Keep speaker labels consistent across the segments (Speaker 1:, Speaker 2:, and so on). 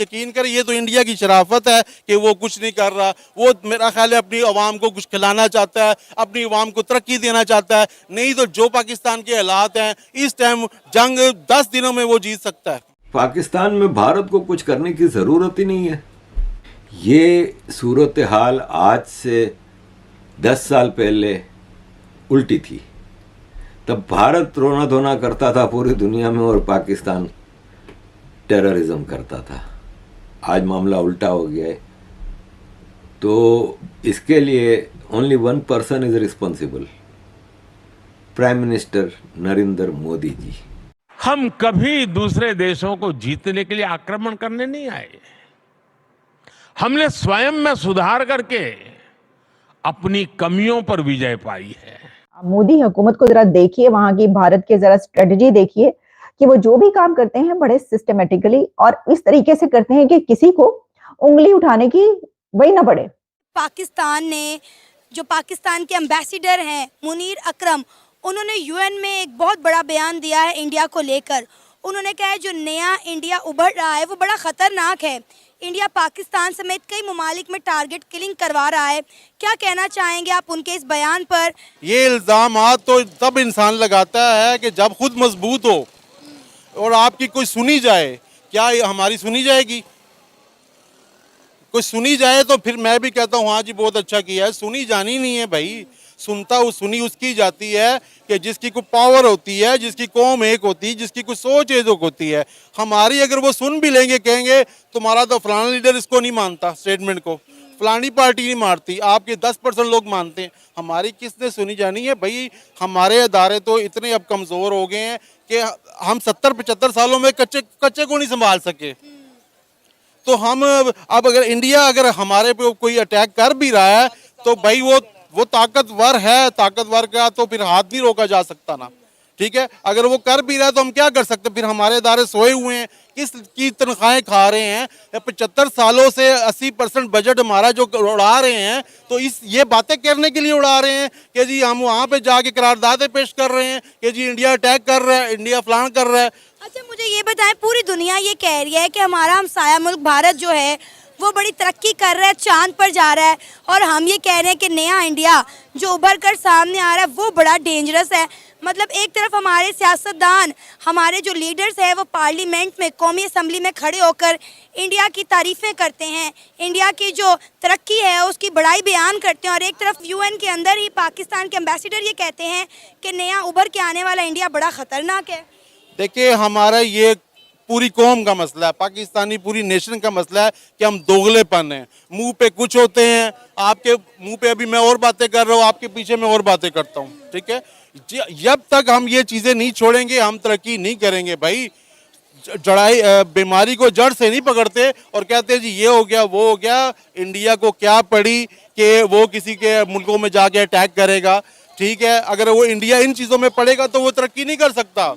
Speaker 1: यकीन करें ये तो इंडिया की शराफत है कि वो कुछ नहीं कर रहा। वो मेरा ख्याल है अपनी आवाम को कुछ खिलाना चाहता है, अपनी आवाम को तरक्की देना चाहता है। नहीं तो जो पाकिस्तान के हालात हैं इस टाइम जंग 10 दिनों में वो जीत सकता है।
Speaker 2: पाकिस्तान में भारत को कुछ करने की ज़रूरत ही नहीं है। ये सूरत हाल आज से 10 साल पहले उल्टी थी। तब भारत रोना धोना करता था पूरी दुनिया में और पाकिस्तान टेररिज्म करता था। आज मामला उल्टा हो गया है। तो इसके लिए only one person is responsible, prime minister Narendra Modi ji.
Speaker 3: हम कभी दूसरे देशों को जीतने के लिए आक्रमण करने नहीं आए। हमने स्वयं में सुधार करके अपनी कमियों पर विजय पाई है।
Speaker 4: मोदी हुकूमत को जरा देखिए, वहां की भारत की जरा स्ट्रेटजी देखिए कि वो जो भी काम करते हैं बड़े सिस्टमेटिकली और इस तरीके से करते हैं कि किसी को उंगली उठाने की वही ना पड़े।
Speaker 5: पाकिस्तान ने जो पाकिस्तान के एम्बेसडर हैं मुनीर अकरम, उन्होंने यूएन में एक बहुत बड़ा बयान दिया है इंडिया को लेकर। उन्होंने कहा है जो नया इंडिया उभर रहा है वो बड़ा ख़तरनाक है। इंडिया पाकिस्तान समेत कई ममालिक में टारगेट किलिंग करवा रहा है। क्या कहना चाहेंगे आप उनके इस बयान पर? ये
Speaker 1: इल्ज़ामात तो तब इंसान लगाता है कि जब खुद मजबूत हो और आपकी कोई सुनी जाए। क्या हमारी सुनी जाएगी? कोई सुनी जाए तो फिर मैं भी कहता हूँ हाँ जी बहुत अच्छा किया है। सुनी जानी नहीं है भाई। सुनी उसकी जाती है कि जिसकी कोई पावर होती है, जिसकी कौम एक होती है, जिसकी कोई सोच एक होती है। हमारी अगर वो सुन भी लेंगे, कहेंगे तुम्हारा तो फलाना लीडर इसको नहीं मानता, स्टेटमेंट को फलानी पार्टी नहीं मानती, आपके 10% लोग मानते हैं। हमारी किसने सुनी जानी है भाई? हमारे अदारे तो इतने अब कमज़ोर हो गए हैं कि हम 70-75 सालों में कच्चे को नहीं संभाल सके। तो हम अब अगर इंडिया अगर हमारे पे कोई अटैक कर भी रहा है तो भाई वो ताकतवर है। ताकतवर का तो फिर हाथ नहीं रोका जा सकता ना। ठीक है, अगर वो कर भी रहा है तो हम क्या कर सकते? फिर हमारे इदारे सोए हुए हैं, किसकी तनख्वाहें खा रहे हैं? 75 सालों से 80% बजट हमारा जो उड़ा रहे हैं, तो ये बातें करने के लिए उड़ा रहे हैं कि जी हम वहाँ पे जाके करारदादें पेश कर रहे हैं कि जी इंडिया अटैक कर रहा है, इंडिया फलान कर रहा है।
Speaker 5: अच्छा मुझे ये बताएं, पूरी दुनिया ये कह रही है कि हमारा हमसाया मुल्क भारत जो है वो बड़ी तरक्की कर रहा है, चांद पर जा रहा है, और हम ये कह रहे हैं कि नया इंडिया जो उभर कर सामने आ रहा है वो बड़ा डेंजरस है। मतलब एक तरफ हमारे सियासतदान, हमारे जो लीडर्स हैं वो पार्लियामेंट में, कौमी असम्बली में खड़े होकर इंडिया की तारीफ़ें करते हैं, इंडिया की जो तरक्की है उसकी बड़ाई बयान करते हैं, और एक तरफ यूएन के अंदर ही पाकिस्तान के एम्बेसडर ये कहते हैं कि नया उभर के आने वाला इंडिया बड़ा ख़तरनाक है।
Speaker 1: देखिए हमारा ये पूरी कौम का मसला है, पाकिस्तानी पूरी नेशन का मसला है कि हम दोगलेपन हैं। मुंह पे कुछ होते हैं, आपके मुंह पे अभी मैं और बातें कर रहा हूँ, आपके पीछे मैं और बातें करता हूँ। ठीक है, जब तक हम ये चीज़ें नहीं छोड़ेंगे हम तरक्की नहीं करेंगे भाई। बीमारी को जड़ से नहीं पकड़ते और कहते हैं जी ये हो गया वो हो गया। इंडिया को क्या पड़ी कि वो किसी के मुल्कों में जाके अटैक करेगा? ठीक है, अगर वो इंडिया इन चीज़ों में पड़ेगा तो वो तरक्की नहीं कर सकता।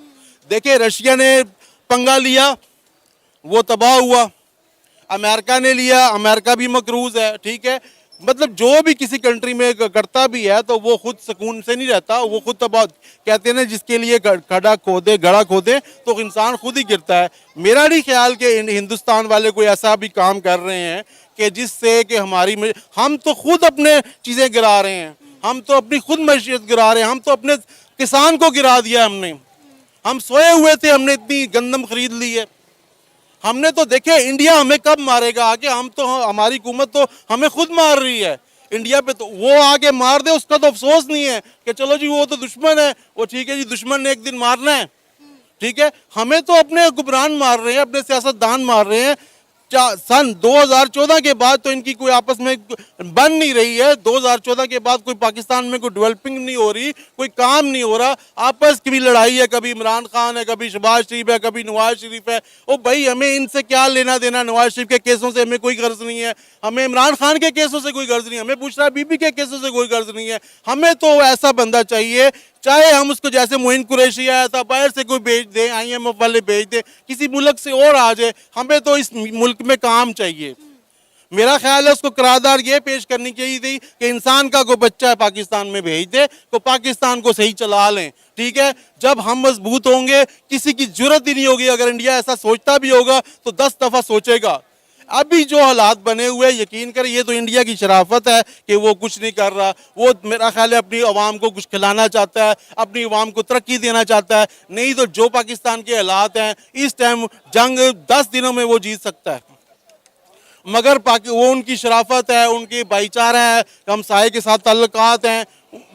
Speaker 1: देखिए रशिया ने पंगा लिया, वो तबाह हुआ। अमेरिका ने लिया, अमेरिका भी मकरूज है। ठीक है, मतलब जो भी किसी कंट्री में करता भी है तो वो खुद सुकून से नहीं रहता, वो खुद तबाह। कहते हैं ना जिसके लिए गड़ा खोदे तो इंसान खुद ही गिरता है। मेरा नहीं ख्याल कि हिंदुस्तान वाले कोई ऐसा भी काम कर रहे हैं कि जिससे कि हम तो खुद अपने चीज़ें गिरा रहे हैं, हम तो अपनी खुद मैशियत गिरा रहे हैं, हम तो अपने किसान को गिरा दिया हमने। हम सोए हुए थे, हमने इतनी गंदम खरीद ली है। हमने तो देखे इंडिया हमें कब मारेगा आगे। हम तो हमारी हुकूमत तो हमें खुद मार रही है इंडिया पे। तो वो आगे मार दे उसका तो अफसोस नहीं है कि चलो जी वो तो दुश्मन है, वो ठीक है जी दुश्मन ने एक दिन मारना है। ठीक है, हमें तो अपने हुक्मरान मार रहे हैं, अपने सियासतदान मार रहे हैं। सन 2014 के बाद तो इनकी कोई आपस में बन नहीं रही है। 2014 के बाद कोई पाकिस्तान में कोई डेवलपिंग नहीं हो रही, कोई काम नहीं हो रहा। आपस की भी लड़ाई है, कभी इमरान खान है, कभी शहबाज शरीफ है, कभी नवाज शरीफ है। ओ भाई हमें इनसे क्या लेना देना? नवाज शरीफ के केसों से हमें कोई गर्ज नहीं है, हमें इमरान खान के केसों से कोई गर्ज नहीं है, हमें बुशरा बीबी के केसों से कोई गर्ज नहीं है। हमें तो ऐसा बंदा चाहिए, चाहे हम उसको जैसे मोइन कुरैशी आया था बाहर से कोई भेज दें, IMF वाले भेज दें, किसी मुल्क से और आ जाए, हमें तो इस मुल्क में काम चाहिए। मेरा ख्याल है उसको करारदाद ये पेश करनी चाहिए थी कि इंसान का कोई बच्चा है पाकिस्तान में भेज दे तो पाकिस्तान को सही चला लें। ठीक है, जब हम मजबूत होंगे किसी की जरूरत ही नहीं होगी। अगर इंडिया ऐसा सोचता भी होगा तो 10 दफ़ा सोचेगा अभी जो हालात बने हुए हैं, यकीन करें ये तो इंडिया की शराफत है कि वो कुछ नहीं कर रहा। वो मेरा ख्याल है अपनी आवाम को कुछ खिलाना चाहता है, अपनी आवाम को तरक्की देना चाहता है। नहीं तो जो पाकिस्तान के हालात हैं इस टाइम जंग 10 दिनों में वो जीत सकता है, मगर वो उनकी शराफत है, उनकी भाईचारा है, हमसाये के साथ ताल्लुकात हैं,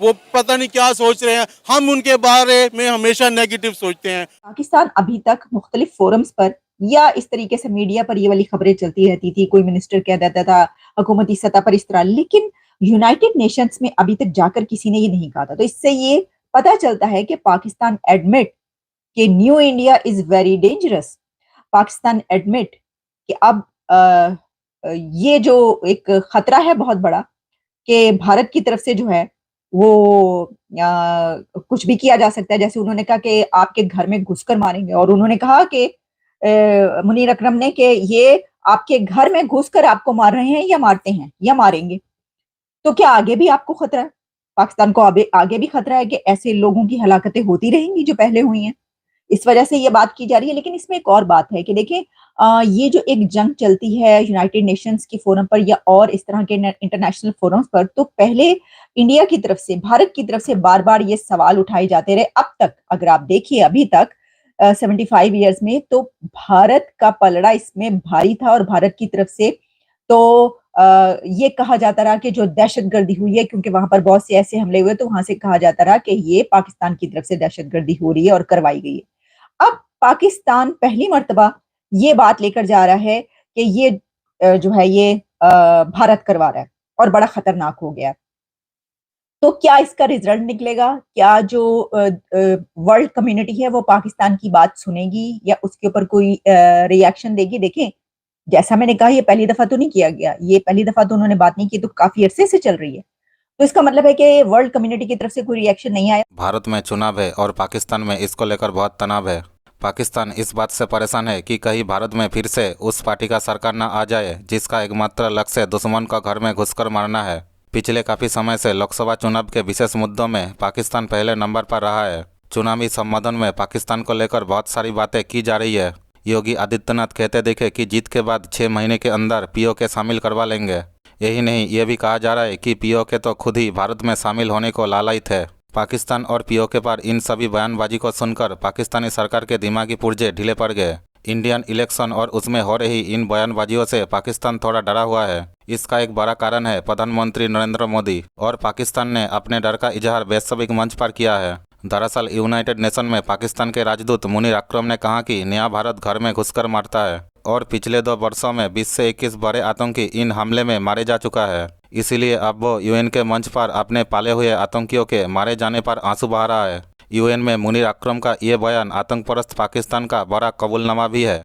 Speaker 1: वो पता नहीं क्या सोच रहे हैं। हम उनके बारे में हमेशा नेगेटिव सोचते हैं।
Speaker 4: पाकिस्तान अभी तक मुख्तलिफ फोरम्स पर या इस तरीके से मीडिया पर ये वाली खबरें चलती रहती थी, कोई मिनिस्टर कह देता था हुकूमती सतह पर इस तरह, लेकिन यूनाइटेड नेशंस में अभी तक जाकर किसी ने ये नहीं कहा था। तो इससे ये पता चलता है कि पाकिस्तान एडमिट कि new India is very dangerous. Pakistan admit कि अब ये जो एक खतरा है बहुत बड़ा कि भारत की तरफ से जो है वो कुछ भी किया जा सकता है। जैसे उन्होंने कहा कि आपके घर में घुसकर मारेंगे, और उन्होंने कहा कि मुनीर अकरम ने कि ये आपके घर में घुसकर आपको मार रहे हैं या मारते हैं या मारेंगे। तो क्या आगे भी आपको खतरा है? पाकिस्तान को आगे भी खतरा है कि ऐसे लोगों की हलाकतें होती रहेंगी जो पहले हुई हैं। इस वजह से ये बात की जा रही है। लेकिन इसमें एक और बात है कि देखिए ये जो एक जंग चलती है यूनाइटेड नेशंस के फोरम पर या और इस तरह के इंटरनेशनल फोरम्स पर, तो पहले इंडिया की तरफ से, भारत की तरफ से बार बार ये सवाल उठाए जाते रहे। अब तक अगर आप देखिए अभी तक 75 ईयर्स में, तो भारत का पलड़ा इसमें भारी था। और भारत की तरफ से तो ये कहा जाता रहा कि जो दहशतगर्दी हुई है, क्योंकि वहां पर बहुत से ऐसे हमले हुए, तो वहां से कहा जाता रहा कि ये पाकिस्तान की तरफ से दहशतगर्दी हो रही है और करवाई गई है। अब पाकिस्तान पहली मर्तबा ये बात लेकर जा रहा है कि ये जो है ये भारत करवा रहा है और बड़ा खतरनाक हो गया। तो क्या इसका रिजल्ट निकलेगा? क्या जो वर्ल्ड कम्युनिटी है वो पाकिस्तान की बात सुनेगी या उसके ऊपर कोई रिएक्शन देगी? देखें, जैसा मैंने कहा, ये पहली दफा तो नहीं किया गया, ये पहली दफा तो उन्होंने बात नहीं की, तो काफी अरसे से चल रही है। तो इसका मतलब है कि वर्ल्ड कम्युनिटी की तरफ से कोई रिएक्शन नहीं आया।
Speaker 6: भारत में चुनाव है और पाकिस्तान में इसको लेकर बहुत तनाव है। पाकिस्तान इस बात से परेशान है कि कहीं भारत में फिर से उस पार्टी का सरकार न आ जाए जिसका एकमात्र लक्ष्य दुश्मन का घर में घुसकर मारना है। पिछले काफ़ी समय से लोकसभा चुनाव के विशेष मुद्दों में पाकिस्तान पहले नंबर पर रहा है। चुनावी संबोधन में पाकिस्तान को लेकर बहुत सारी बातें की जा रही है। योगी आदित्यनाथ कहते दिखे कि जीत के बाद 6 महीने के अंदर पीओके शामिल करवा लेंगे। यही नहीं, ये भी कहा जा रहा है कि पीओके तो खुद ही भारत में शामिल होने को लालायित है। पाकिस्तान और पीओके पर इन सभी बयानबाजी को सुनकर पाकिस्तानी सरकार के दिमागी पुर्जे ढीले पड़ गए। इंडियन इलेक्शन और उसमें हो रही इन बयानबाजियों से पाकिस्तान थोड़ा डरा हुआ है। इसका एक बड़ा कारण है प्रधानमंत्री नरेंद्र मोदी, और पाकिस्तान ने अपने डर का इजहार वैश्विक मंच पर किया है। दरअसल यूनाइटेड नेशन में पाकिस्तान के राजदूत मुनीर अकरम ने कहा कि नया भारत घर में घुसकर मारता है और पिछले 2 वर्षों में 20 से 21 बड़े आतंकी इन हमले में मारे जा चुका है। इसीलिए अब वो यूएन के मंच पर अपने पाले हुए आतंकियों के मारे जाने पर आंसू बहा रहा है। यूएन में मुनीर अकरम का ये बयान आतंकपरस्त पाकिस्तान का बड़ा कबूलनामा भी है।